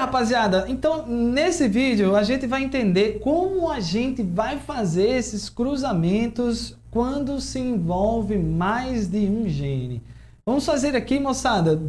rapaziada, então nesse vídeo a gente vai entender como a gente vai fazer esses cruzamentos quando se envolve mais de um gene. Vamos fazer aqui, moçada,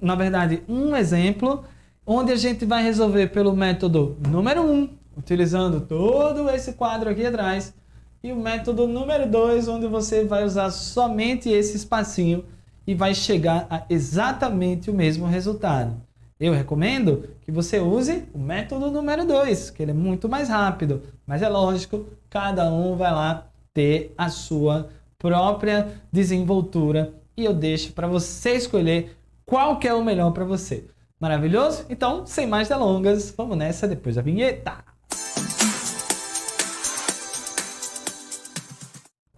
na verdade, um exemplo onde a gente vai resolver pelo método número 1, utilizando todo esse quadro aqui atrás, e o método número 2, onde você vai usar somente esse espacinho e vai chegar a exatamente o mesmo resultado. Eu recomendo que você use o método número 2, que ele é muito mais rápido, mas é lógico, cada um vai lá ter a sua própria desenvoltura e eu deixo para você escolher qual que é o melhor para você. Maravilhoso? Então, sem mais delongas, vamos nessa depois da vinheta.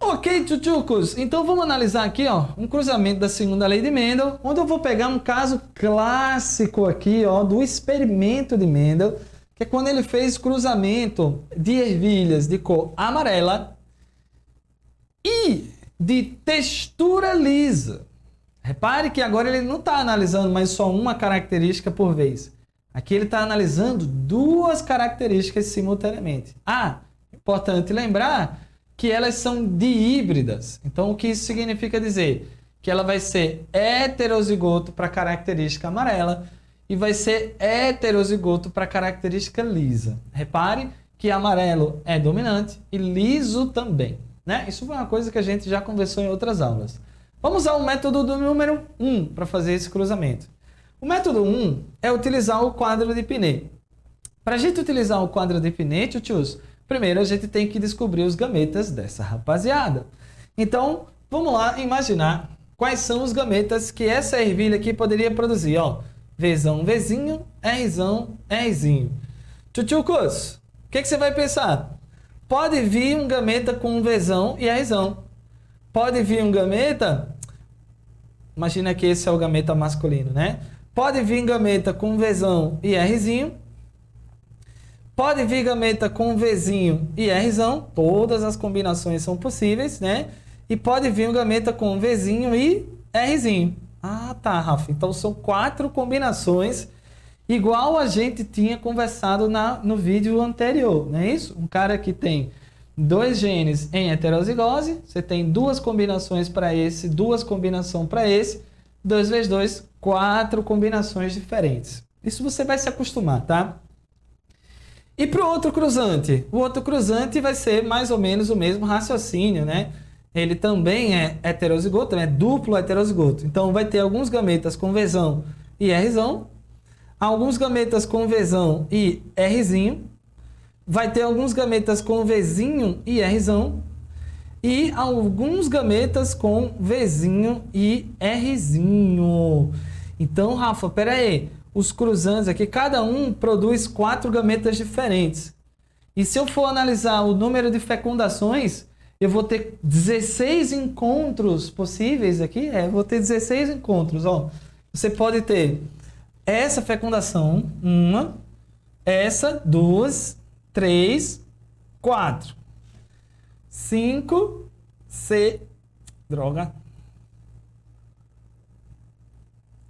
Ok, tchutchucos, então vamos analisar aqui um cruzamento da segunda lei de Mendel, onde eu vou pegar um caso clássico aqui do experimento de Mendel, que é quando ele fez cruzamento de ervilhas de cor amarela e de textura lisa. Repare que agora ele não está analisando mais só uma característica por vez. Aqui ele está analisando duas características simultaneamente. Importante lembrar que elas são dihíbridas. Então, o que isso significa dizer? Que ela vai ser heterozigoto para a característica amarela e vai ser heterozigoto para a característica lisa. Repare que amarelo é dominante e liso também, né? Isso foi uma coisa que a gente já conversou em outras aulas. Vamos usar o método do número 1 para fazer esse cruzamento. O método 1 é utilizar o quadro de Pinet. Para a gente utilizar o quadro de Pinet, tchutchus, primeiro a gente tem que descobrir os gametas dessa rapaziada. Então, vamos lá imaginar quais são os gametas que essa ervilha aqui poderia produzir. Vzão, Vzinho, Rzão, Rzinho. Tchutchucos, o que você vai pensar? Pode vir um gameta com Vzão e Rzão. Pode vir um gameta, imagina que esse é o gameta masculino, né? Pode vir gameta com Vzão e Rzinho. Pode vir gameta com Vzinho e Rzão, todas as combinações são possíveis, né? E pode vir um gameta com Vzinho e Rzinho. Tá, Rafa. Então são 4 combinações, igual a gente tinha conversado no vídeo anterior, não é isso? Um cara que tem 2 genes em heterozigose, você tem 2 combinações para esse, 2 combinações para esse, 2 vezes 2, 4 combinações diferentes. Isso você vai se acostumar, tá? E para o outro cruzante vai ser mais ou menos o mesmo raciocínio, né? Ele também é heterozigoto, é duplo heterozigoto. Então vai ter alguns gametas com Vzão e Rzão, alguns gametas com Vzão e Rzinho, vai ter alguns gametas com Vzinho e Rzão e alguns gametas com Vzinho e Rzinho. Então, Rafa, pera aí. Os cruzantes aqui, cada um produz 4 gametas diferentes. E se eu for analisar o número de fecundações, eu vou ter 16 encontros possíveis aqui. Eu vou ter 16 encontros. Você pode ter essa fecundação, 1, essa, 2, 3, 4, 5, 6... Droga.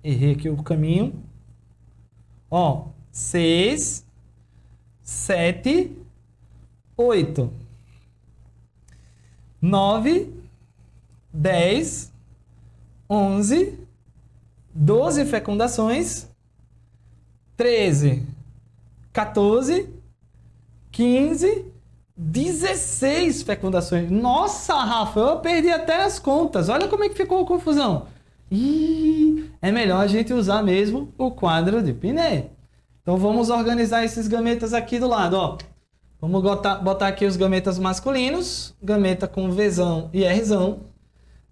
Errei aqui o caminho. 6, 7, 8, 9, 10, 11, 12 fecundações, 13, 14, 15, 16 fecundações. Nossa, Rafa, eu perdi até as contas. Olha como é que ficou a confusão. É melhor a gente usar mesmo o quadro de Pinet. Então vamos organizar esses gametas aqui do lado. Vamos botar aqui os gametas masculinos. Gameta com Vzão e Rzão.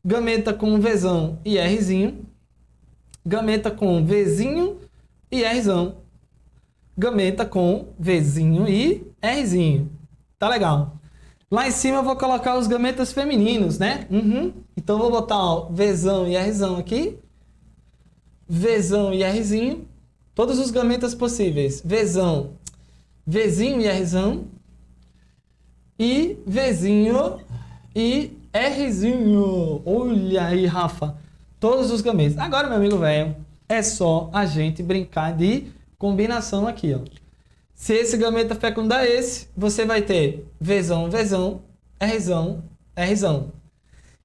Gameta com Vzão e Rzinho. Gameta com Vzinho e Rzão. Gameta com Vzinho e Rzinho. Tá legal. Lá em cima eu vou colocar os gametas femininos, né? Então eu vou botar Vzão e Rzão aqui. Vzão e Rzinho. Todos os gametas possíveis. Vzão, Vzinho e Rzão. E Vzinho e Rzinho. Olha aí, Rafa. Todos os gametas. Agora, meu amigo velho, é só a gente brincar de combinação aqui, ó. Se esse gameta fecundar esse, você vai ter Vzão, Vzão, Rzão, Rzão.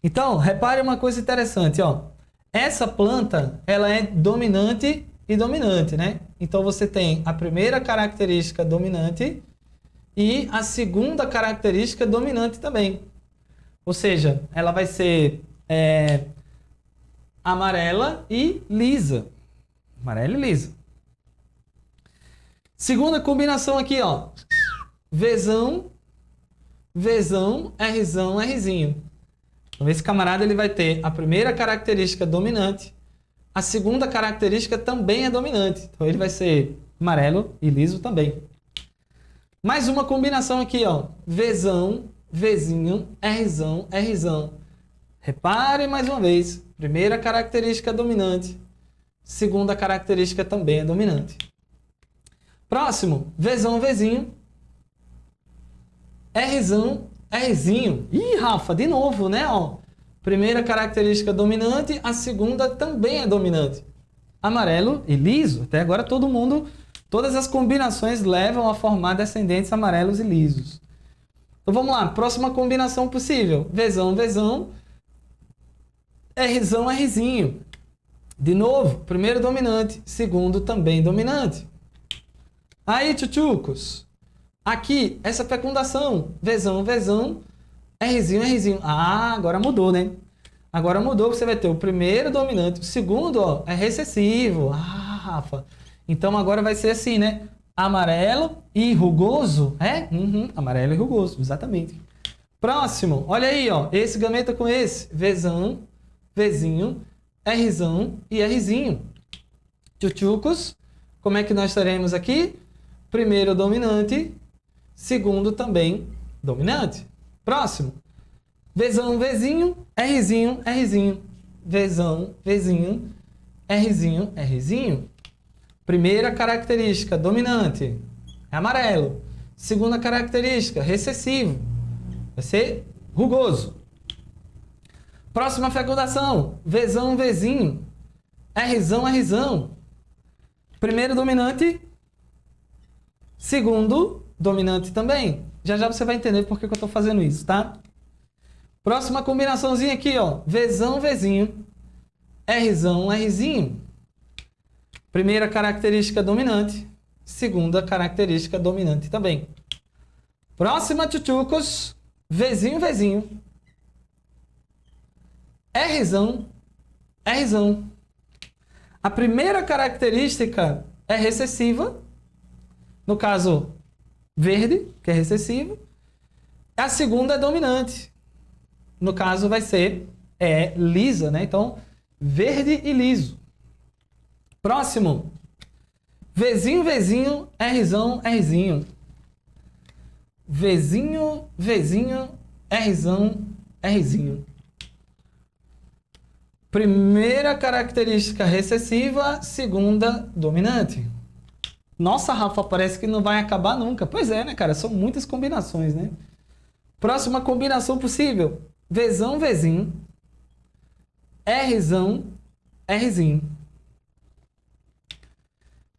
Então, repare uma coisa interessante, ó. Essa planta, ela é dominante e dominante, né? Então, você tem a primeira característica dominante e a segunda característica dominante também. Ou seja, ela vai ser amarela e lisa. Amarela e lisa. Segunda combinação aqui, ó. Vzão, Vzão, Rzão, Rzinho. Então, esse camarada ele vai ter a primeira característica dominante, a segunda característica também é dominante. Então, ele vai ser amarelo e liso também. Mais uma combinação aqui, ó. Vzão, Vzinho, Rzão, Rzão. Repare mais uma vez. Primeira característica dominante, segunda característica também é dominante. Próximo, Vzão, Vzinho, Rzão, Rzinho. Ih, Rafa, de novo, né? Ó, primeira característica dominante, a segunda também é dominante. Amarelo e liso. Até agora todo mundo, todas as combinações levam a formar descendentes amarelos e lisos. Então vamos lá, próxima combinação possível. Vzão, Vzão, Rzão, Rzinho. De novo, primeiro dominante, segundo também dominante. Aí, tchutchucos. Aqui, essa fecundação, Vzão, Vzão, Rzinho, Rzinho. Ah, agora mudou, né? Agora mudou, você vai ter o primeiro dominante, o segundo, ó, é recessivo. Ah, Rafa. Então agora vai ser assim, né? Amarelo e rugoso, é? Amarelo e rugoso, exatamente. Próximo, olha aí, ó, esse gameta com esse, Vzão, Vzinho, Rzão e Rzinho. Tchutchucos, como é que nós teremos aqui? Primeiro dominante, segundo também dominante. Próximo. Vzão, Vzinho, Rzinho, Rzinho. Vzão, Vzinho, Rzinho, Rzinho. Primeira característica dominante é amarelo. Segunda característica, recessivo. Vai ser rugoso. Próxima fecundação. Vzão, Vzinho, Rzão, Rzão. Primeiro dominante, segundo dominante também. Já já você vai entender por que eu estou fazendo isso, tá? Próxima combinaçãozinha aqui, ó. Vzão, Vzinho, Rzão, Rzinho. Primeira característica dominante, segunda característica dominante também. Próxima, tchutchucos. Vzinho, Vzinho, Rzão, Rzão. A primeira característica é recessiva. No caso, verde, que é recessivo. A segunda é dominante. No caso, vai ser lisa, né? Então, verde e liso. Próximo. Vzinho, Vzinho, Rzão, Rzinho. Vzinho, Vzinho, Rzão, Rzinho. Primeira característica recessiva, segunda dominante. Nossa, Rafa, parece que não vai acabar nunca. Pois é, né, cara? São muitas combinações, né? Próxima combinação possível. Vzão, Vzinho, Rzão, Rzinho.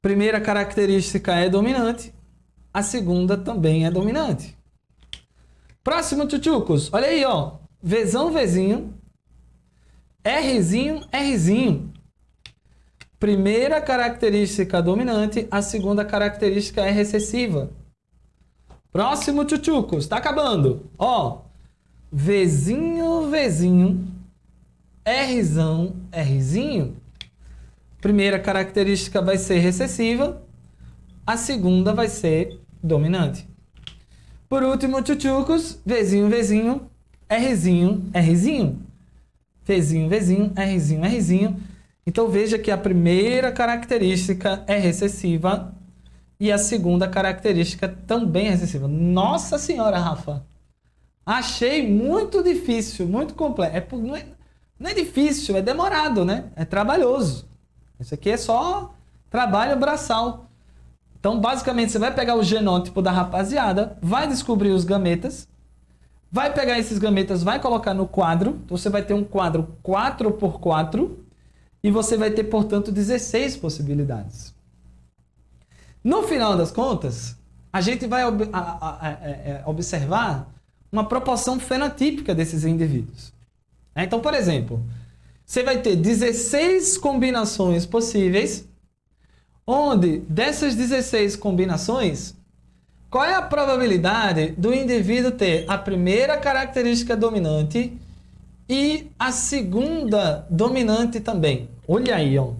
Primeira característica é dominante. A segunda também é dominante. Próximo, tchutchucos. Olha aí, ó. Vzão, Vzinho, Rzinho, Rzinho. Primeira característica dominante, a segunda característica é recessiva. Próximo, tchutchucos, tá acabando. Ó, Vzinho, Vzinho, Rzão, Rzinho. Primeira característica vai ser recessiva, a segunda vai ser dominante. Por último, tchutchucos, Vzinho, Vzinho, Rzinho, Rzinho. Vzinho, Vzinho, Rzinho, Rzinho. Então, veja que a primeira característica é recessiva e a segunda característica também é recessiva. Nossa Senhora, Rafa! Achei muito difícil, muito complexo. Não é difícil, é demorado, né? É trabalhoso. Isso aqui é só trabalho braçal. Então, basicamente, você vai pegar o genótipo da rapaziada, vai descobrir os gametas, vai pegar esses gametas, vai colocar no quadro. Então, você vai ter um quadro 4x4 e você vai ter, portanto, 16 possibilidades. No final das contas, a gente vai observar uma proporção fenotípica desses indivíduos. Então, por exemplo, você vai ter 16 combinações possíveis, onde dessas 16 combinações, qual é a probabilidade do indivíduo ter a primeira característica dominante e a segunda dominante também? Olha aí, ó.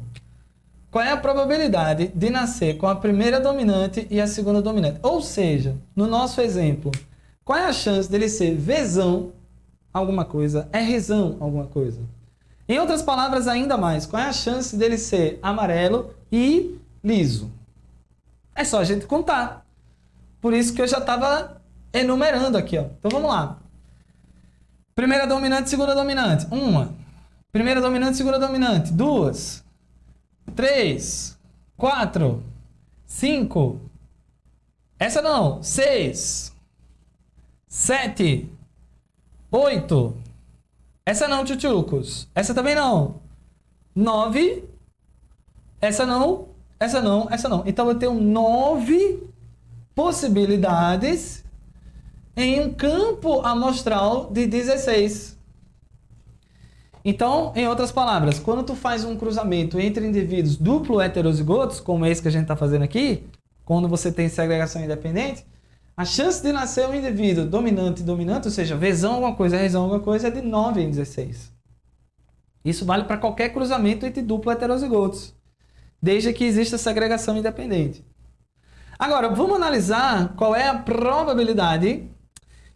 Qual é a probabilidade de nascer com a primeira dominante e a segunda dominante? Ou seja, no nosso exemplo, qual é a chance dele ser Vzão alguma coisa, Rzão alguma coisa? Em outras palavras, ainda mais, qual é a chance dele ser amarelo e liso? É só a gente contar. Por isso que eu já estava enumerando aqui, ó. Então vamos lá. Primeira dominante, segunda dominante. Uma. Primeira dominante, segunda dominante. Duas. 3, 4, 5, essa não, 6, 7, 8, essa não, tchutchucos, essa também não, 9, essa não, essa não, essa não. Então eu tenho 9 possibilidades em um campo amostral de 16. Então, em outras palavras, quando tu faz um cruzamento entre indivíduos duplo heterozigotos, como esse que a gente está fazendo aqui, quando você tem segregação independente, a chance de nascer um indivíduo dominante e dominante, ou seja, Vzão alguma coisa, Rzão alguma coisa, é de 9 em 16. Isso vale para qualquer cruzamento entre duplo heterozigotos, desde que exista segregação independente. Agora, vamos analisar qual é a probabilidade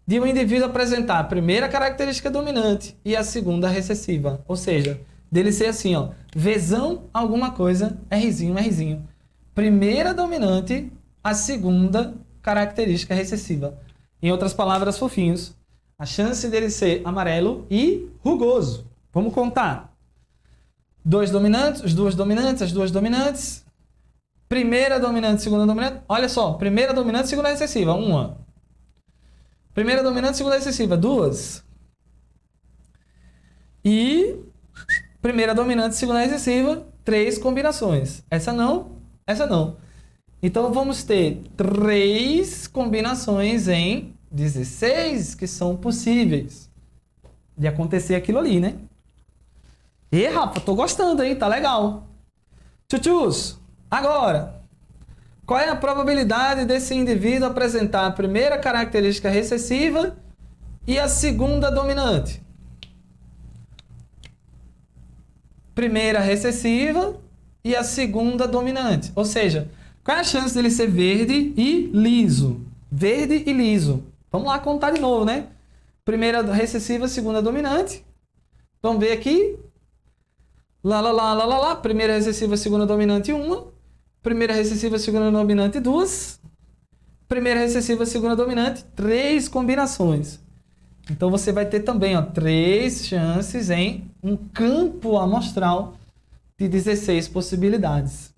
de um indivíduo apresentar a primeira característica dominante e a segunda recessiva. Ou seja, dele ser assim, ó, Vzão alguma coisa, Rzinho, Rzinho. Primeira dominante, a segunda característica recessiva. Em outras palavras, fofinhos, a chance dele ser amarelo e rugoso. Vamos contar. 2 dominantes, as duas dominantes, as duas dominantes. Primeira dominante, segunda dominante. Olha só, primeira dominante, segunda recessiva. Uma. Primeira dominante, segunda recessiva, 2. E primeira dominante, segunda recessiva, 3 combinações. Essa não, essa não. Então vamos ter 3 combinações em 16 que são possíveis de acontecer aquilo ali, né? E Rafa, tô gostando, hein? Tá legal. Tchutchus, agora, qual é a probabilidade desse indivíduo apresentar a primeira característica recessiva e a segunda dominante? Primeira recessiva e a segunda dominante. Ou seja, qual é a chance dele ser verde e liso? Verde e liso. Vamos lá contar de novo, né? Primeira recessiva, segunda dominante. Vamos ver aqui. Lá. Primeira recessiva, segunda dominante, 1. Primeira recessiva, segunda dominante, 2. Primeira recessiva, segunda dominante, 3 combinações. Então você vai ter também, ó, 3 chances em um campo amostral de 16 possibilidades.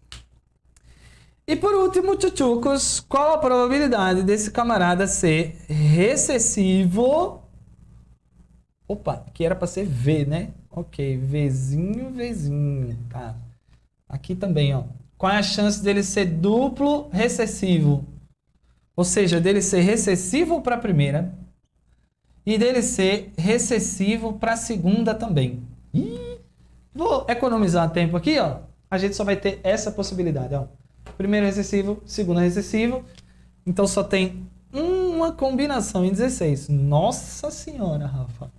E por último, tchutchucos, qual a probabilidade desse camarada ser recessivo? Opa, que era para ser V, né? Ok, Vzinho, tá. Aqui também, ó. Qual é a chance dele ser duplo recessivo? Ou seja, dele ser recessivo para a primeira e dele ser recessivo para a segunda também. Vou economizar tempo aqui, ó. A gente só vai ter essa possibilidade, ó. Primeiro recessivo, segundo recessivo. Então só tem uma combinação em 16. Nossa senhora, Rafa.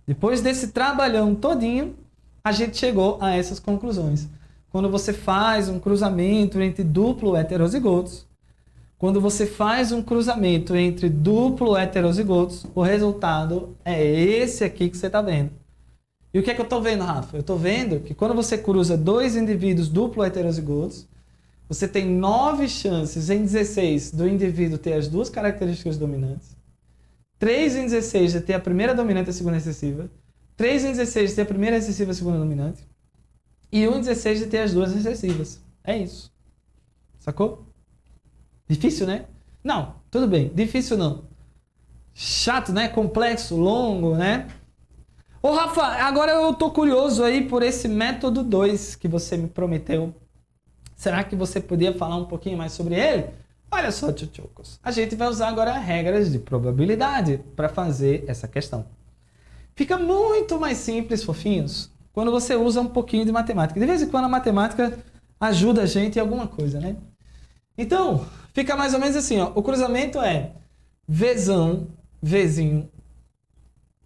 Depois desse trabalhão todinho, a gente chegou a essas conclusões. Quando você faz um cruzamento entre duplo heterozigotos, quando você faz um cruzamento entre duplo heterozigotos, o resultado é esse aqui que você está vendo. E o que é que eu estou vendo, Rafa? Eu estou vendo que quando você cruza 2 indivíduos duplo heterozigotos, você tem 9 chances em 16 do indivíduo ter as 2 características dominantes, 3 em 16 de ter a primeira dominante e a segunda recessiva, 3 em 16 de ter a primeira recessiva e a segunda dominante, e 1 em 16 de ter as 2 recessivas. É isso. Sacou? Difícil, né? Não, tudo bem. Difícil não. Chato, né? Complexo, longo, né? Ô, Rafa, agora eu tô curioso aí por esse método 2 que você me prometeu Será que você podia falar um pouquinho mais sobre ele? Olha só, tchutchucos. A gente vai usar agora regras de probabilidade para fazer essa questão. Fica muito mais simples, fofinhos, quando você usa um pouquinho de matemática. De vez em quando a matemática ajuda a gente em alguma coisa, né? Então, fica mais ou menos assim, ó. O cruzamento é Vzão, Vzinho,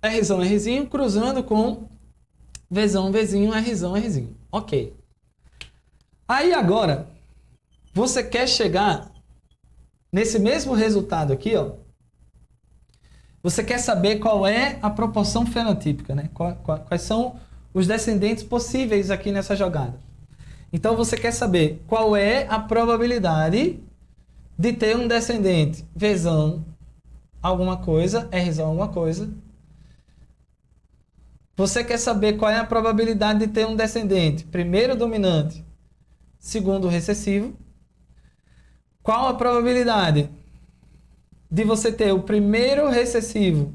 Rzão, Rzinho, cruzando com Vzão, Vzinho, Rzão, Rzinho. Ok. Aí agora, você quer chegar nesse mesmo resultado aqui, ó. Você quer saber qual é a proporção fenotípica, né? Quais são os descendentes possíveis aqui nessa jogada. Então, você quer saber qual é a probabilidade de ter um descendente Vzão alguma coisa, Rzão alguma coisa. Você quer saber qual é a probabilidade de ter um descendente primeiro dominante, segundo recessivo. Qual a probabilidade de você ter o primeiro recessivo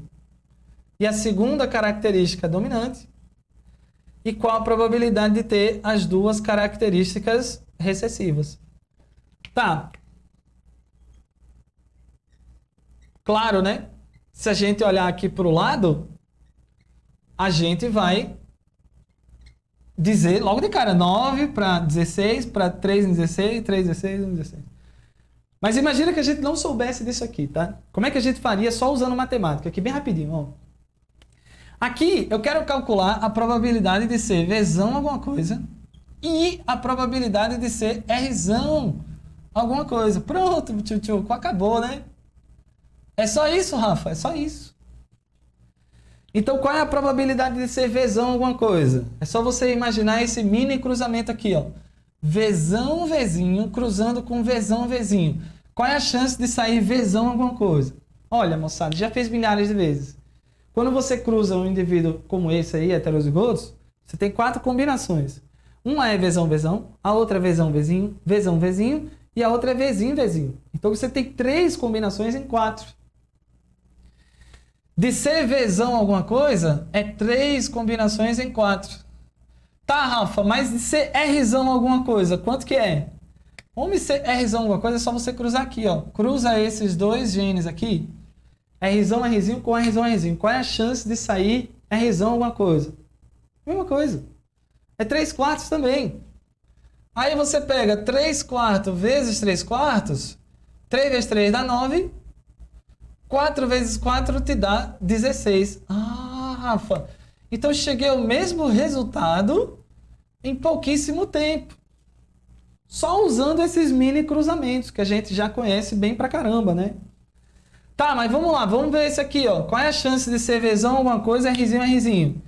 e a segunda característica dominante? E qual a probabilidade de ter as duas características recessivas? Tá. Claro, né? Se a gente olhar aqui para o lado, a gente vai dizer logo de cara 9 para 16, para 3 em 16, 3 em 16, 1 em 16. Mas imagina que a gente não soubesse disso aqui, tá? Como é que a gente faria só usando matemática? Aqui bem rapidinho, ó. Aqui eu quero calcular a probabilidade de ser Vzão alguma coisa e a probabilidade de ser Rzão alguma coisa. Pronto, tchutchuco, acabou, né? É só isso, Rafa, é só isso. Então, qual é a probabilidade de ser Vzão alguma coisa? É só você imaginar esse mini cruzamento aqui, ó. Vzão, Vzinho, cruzando com Vzão, Vzinho. Qual é a chance de sair Vzão alguma coisa? Olha, moçada, já fez milhares de vezes. Quando você cruza um indivíduo como esse aí, heterozigotos, você tem 4 combinações. Uma é Vzão, Vzão, a outra é Vzão, Vzinho, Vzão, Vzinho, e a outra é Vzinho, Vzinho. Então, você tem 3 combinações em 4. De ser Vzão alguma coisa, é 3 combinações em 4. Tá, Rafa, mas de ser Rzão alguma coisa, quanto que é? Homem, ser Rzão alguma coisa é só você cruzar aqui, ó. Cruza esses dois genes aqui. Rzão, Rzinho com Rzão, Rzinho. Qual é a chance de sair Rzão alguma coisa? Mesma coisa. É 3/4 também. Aí você pega 3/4 vezes 3/4. 3 vezes 3 dá 9. 4 vezes 4 te dá 16. Ah, Rafa. Então, cheguei ao mesmo resultado em pouquíssimo tempo. Só usando esses mini cruzamentos, que a gente já conhece bem pra caramba, né? Tá, mas vamos lá. Vamos ver esse aqui, ó. Qual é a chance de ser Vzão alguma coisa, Rzinho, Rzinho?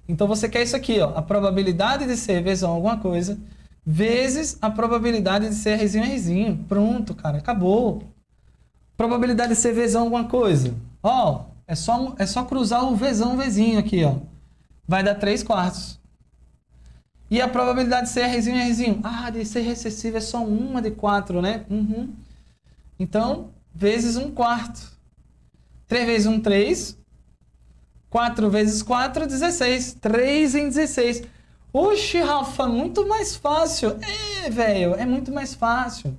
Então, você quer isso aqui, ó. A probabilidade de ser Vzão alguma coisa vezes a probabilidade de ser Rzinho, Rzinho. Pronto, cara. Acabou. Probabilidade de ser Vzão alguma coisa. Ó, é só cruzar o Vzão, Vzinho aqui, ó. Vai dar 3/4. E a probabilidade de ser Rzinho, Rzinho? Ah, de ser recessivo é só uma de 4, né? Uhum. Então, vezes 1/4. 3 vezes 1, 3. 4 vezes 4, 16. 3 em 16. Oxi, Rafa, muito mais fácil. É, velho, é muito mais fácil.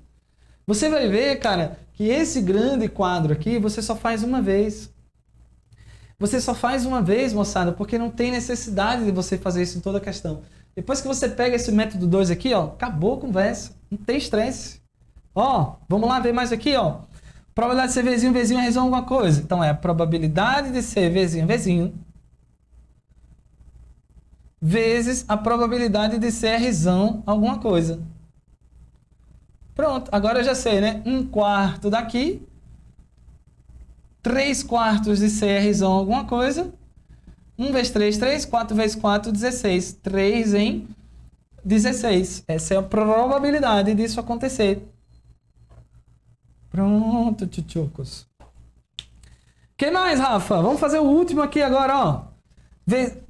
Você vai ver, cara, que esse grande quadro aqui, você só faz uma vez. Você só faz uma vez, moçada, porque não tem necessidade de você fazer isso em toda a questão. Depois que você pega esse método 2 aqui, ó, acabou a conversa. Não tem estresse. Ó, vamos lá ver mais aqui, ó. Probabilidade de ser Vzinho, Vzinho, Rzão alguma coisa. Então, é a probabilidade de ser Vzinho, Vzinho, vezes a probabilidade de ser Rzão alguma coisa. Pronto, agora eu já sei, né? 1/4 daqui. 3/4 de ser Rzão alguma coisa. 1 vezes 3, 3. 4 vezes 4, 16. 3 em 16. Essa é a probabilidade disso acontecer. Pronto, tchutchucos. O que mais, Rafa? Vamos fazer o último aqui agora, ó.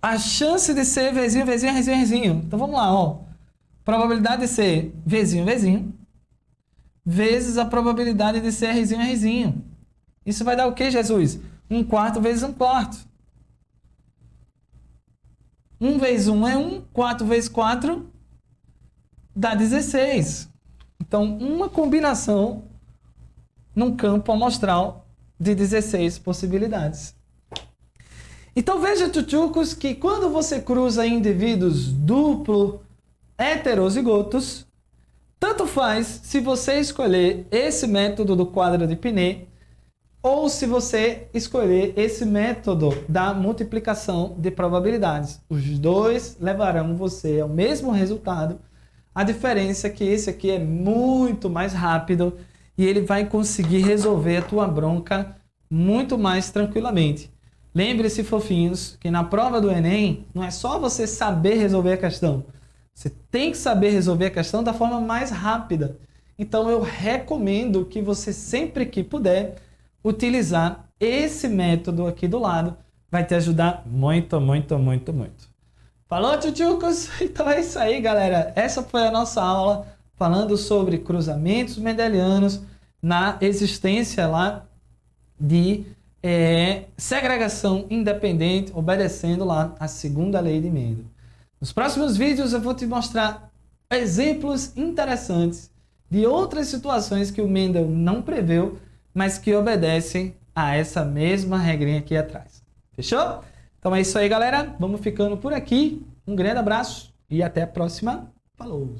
A chance de ser Vzinho, Vzinho, Rzinho, Rzinho. Então vamos lá, ó. Probabilidade de ser Vzinho, Vzinho, vezes a probabilidade de ser Rzinho, Rzinho. Isso vai dar o quê, Jesus? 1/4 vezes 1/4. 1 vezes 1 é 1. 4 vezes 4 dá 16. Então, uma combinação num campo amostral de 16 possibilidades. Então, veja, tchutchucos, que quando você cruza indivíduos duplo heterozigotos, tanto faz se você escolher esse método do quadro de Pinet ou se você escolher esse método da multiplicação de probabilidades. Os dois levarão você ao mesmo resultado. A diferença é que esse aqui é muito mais rápido e ele vai conseguir resolver a tua bronca muito mais tranquilamente. Lembre-se, fofinhos, que na prova do Enem não é só você saber resolver a questão. Você tem que saber resolver a questão da forma mais rápida. Então eu recomendo que você sempre que puder utilizar esse método aqui do lado. Vai te ajudar muito, muito, muito, muito. Falou, tchutchucos? Então é isso aí, galera. Essa foi a nossa aula falando sobre cruzamentos mendelianos na existência lá de segregação independente, obedecendo lá a segunda lei de Mendel. Nos próximos vídeos eu vou te mostrar exemplos interessantes de outras situações que o Mendel não preveu, mas que obedecem a essa mesma regrinha aqui atrás. Fechou? Então é isso aí, galera. Vamos ficando por aqui. Um grande abraço e até a próxima. Falou!